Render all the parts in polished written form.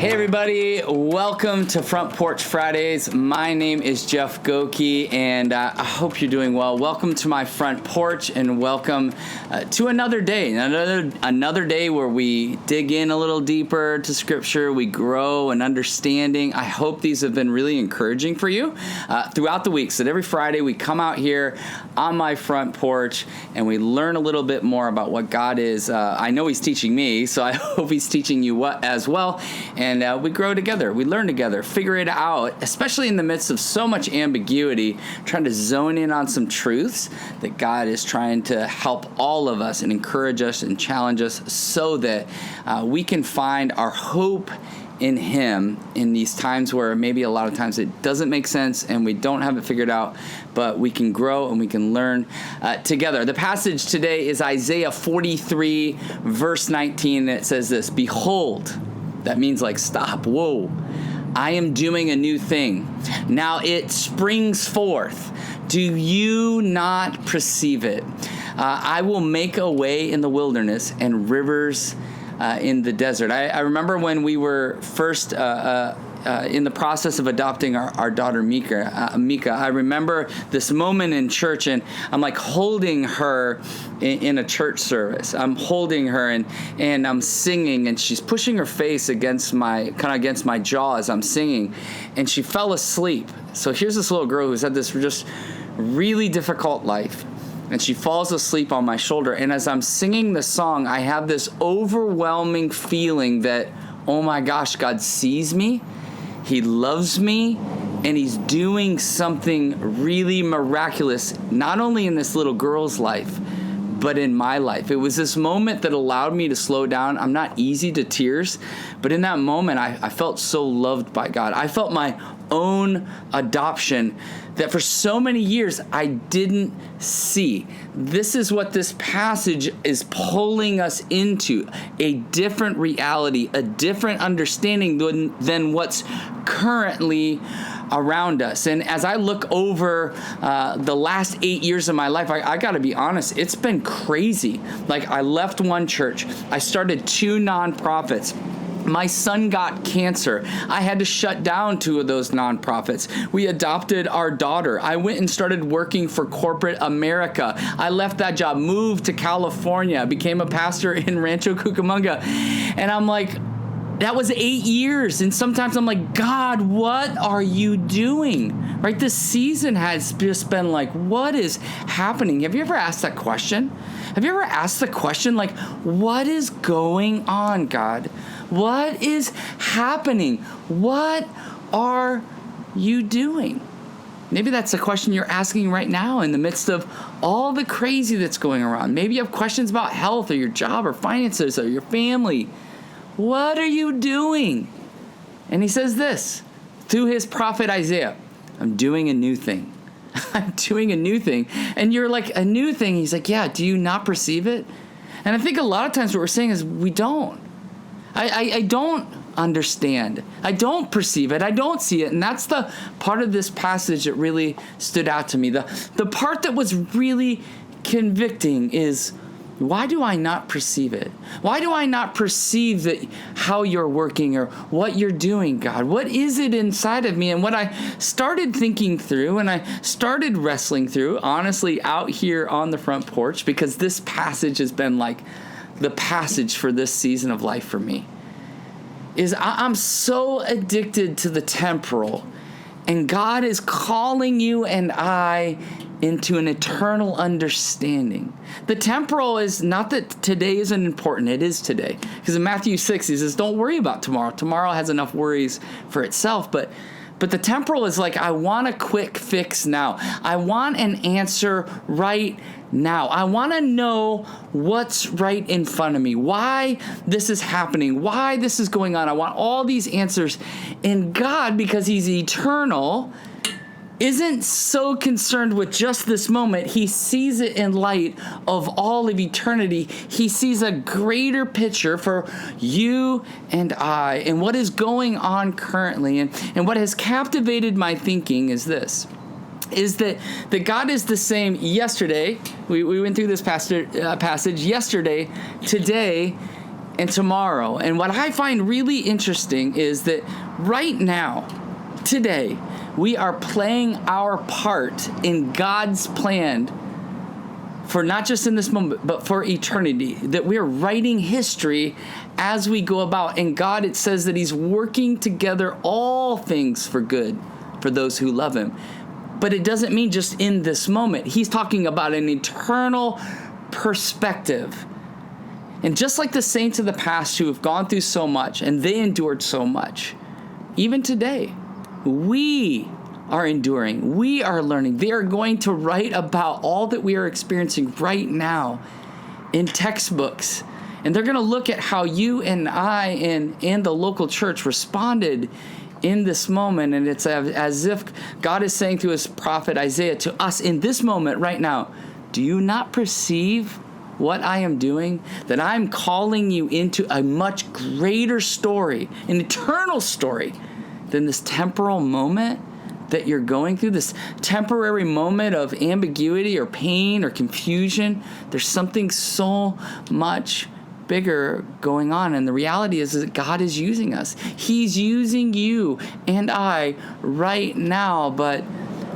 Hey everybody, welcome to Front Porch Fridays. My name is Jeff Goki, and I hope you're doing well. Welcome to my front porch, and welcome to another day. Another day where we dig in a little deeper to Scripture, we grow in understanding. I hope these have been really encouraging for you throughout the week. So every Friday we come out here on my front porch, and we learn a little bit more about what God is. I know He's teaching me, so I hope He's teaching you as well. And we grow together, we learn together, figure it out, especially in the midst of so much ambiguity, trying to zone in on some truths that God is trying to help all of us and encourage us and challenge us so that we can find our hope in Him in these times where maybe a lot of times it doesn't make sense and we don't have it figured out, but we can grow and we can learn together. The passage today is Isaiah 43, verse 19, and it says this: "Behold," that means like stop, whoa, "I am doing a new thing. Now it springs forth. Do you not perceive it? I will make a way in the wilderness and rivers in the desert." I remember when we were first in the process of adopting our daughter Mika. I remember this moment in church, and I'm like holding her in a church service. I'm holding her and I'm singing, and she's pushing her face against my jaw as I'm singing, and she fell asleep. So here's this little girl who's had this just really difficult life, and she falls asleep on my shoulder. And as I'm singing the song, I have this overwhelming feeling that, oh my gosh, God sees me, He loves me, and He's doing something really miraculous, not only in this little girl's life, but in my life. It was this moment that allowed me to slow down. I'm not easy to tears, but in that moment, I felt so loved by God. I felt my own adoption that for so many years I didn't see. This is what this passage is pulling us into: a different reality, a different understanding than what's currently around us. And as I look over the last 8 years of my life, I got to be honest, it's been crazy. Like, I left one church, I started 2 nonprofits. My son got cancer. I had to shut down 2 of those nonprofits. We adopted our daughter. I went and started working for corporate America. I left that job, moved to California, became a pastor in Rancho Cucamonga. And I'm like, that was 8 years. And sometimes I'm like, God, what are you doing? Right? This season has just been like, what is happening? Have you ever asked that question? Have you ever asked the question, like, what is going on, God? What is happening? What are you doing? Maybe that's the question you're asking right now in the midst of all the crazy that's going around. Maybe you have questions about health or your job or finances or your family. What are you doing? And He says this through His prophet Isaiah: "I'm doing a new thing." I'm doing a new thing. And you're like, a new thing? He's like, yeah, do you not perceive it? And I think a lot of times what we're saying is we don't. I don't understand. I don't perceive it. I don't see it. And that's the part of this passage that really stood out to me. The part that was really convicting is, why do I not perceive it? Why do I not perceive that how you're working or what you're doing, God? What is it inside of me? And what I started thinking through and I started wrestling through, honestly, out here on the front porch, because this passage has been like the passage for this season of life for me, is I'm so addicted to the temporal, and God is calling you and I into an eternal understanding. The temporal is not that today isn't important. It is today. Because in Matthew 6, He says, don't worry about tomorrow. Tomorrow has enough worries for itself. But the temporal is like, I want a quick fix now. I want an answer right now. I want to know what's right in front of me, why this is happening, why this is going on. I want all these answers. And God, because He's eternal, isn't so concerned with just this moment. He sees it in light of all of eternity. He sees a greater picture for you and I and what is going on currently. And what has captivated my thinking is this, is that God is the same yesterday. We went through this passage yesterday, today, and tomorrow. And what I find really interesting is that right now, today, we are playing our part in God's plan for not just in this moment, but for eternity, that we are writing history as we go about. And God, it says that he's working together all things for good for those who love him. But it doesn't mean just in this moment. He's talking about an eternal perspective. And just like the saints of the past who have gone through so much and they endured so much, even today, we are enduring. We are learning. They are going to write about all that we are experiencing right now in textbooks. And they're going to look at how you and I and the local church responded in this moment. And it's as if God is saying to his prophet Isaiah, to us in this moment right now, do you not perceive what I am doing? That I'm calling you into a much greater story, an eternal story, than this temporal moment that you're going through, this temporary moment of ambiguity or pain or confusion. There's something so much bigger going on. And the reality is that God is using us. He's using you and I right now, but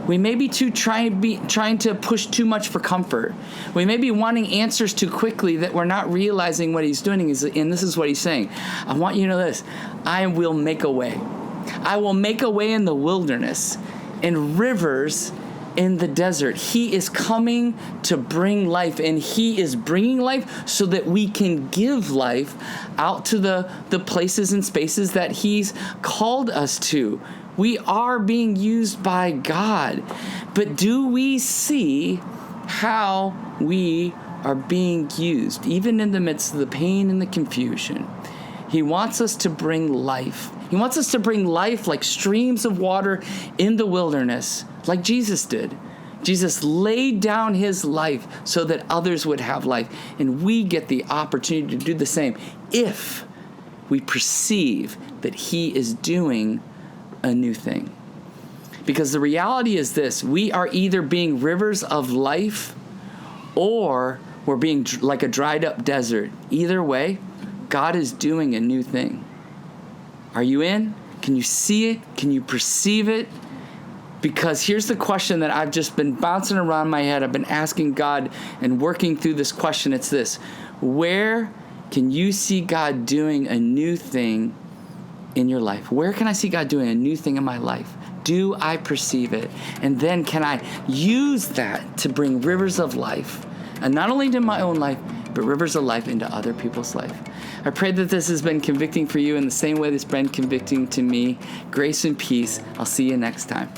we may be trying to push too much for comfort. We may be wanting answers too quickly that we're not realizing what he's doing. And this is what he's saying. I want you to know this. I will make a way. I will make a way in the wilderness and rivers in the desert. He is coming to bring life, and he is bringing life so that we can give life out to the places and spaces that he's called us to. We are being used by God, but do we see how we are being used, even in the midst of the pain and the confusion? He wants us to bring life. He wants us to bring life like streams of water in the wilderness, like Jesus did. Jesus laid down his life so that others would have life, and we get the opportunity to do the same if we perceive that he is doing a new thing. Because the reality is this: we are either being rivers of life or we're being like a dried up desert. Either way, God is doing a new thing. Are you in? Can you see it? Can you perceive it? Because here's the question that I've just been bouncing around my head. I've been asking God and working through this question. It's this: where can you see God doing a new thing in your life? Where can I see God doing a new thing in my life? Do I perceive it? And then can I use that to bring rivers of life, and not only into my own life, but rivers of life into other people's life? I pray that this has been convicting for you in the same way that's been convicting to me. Grace and peace. I'll see you next time.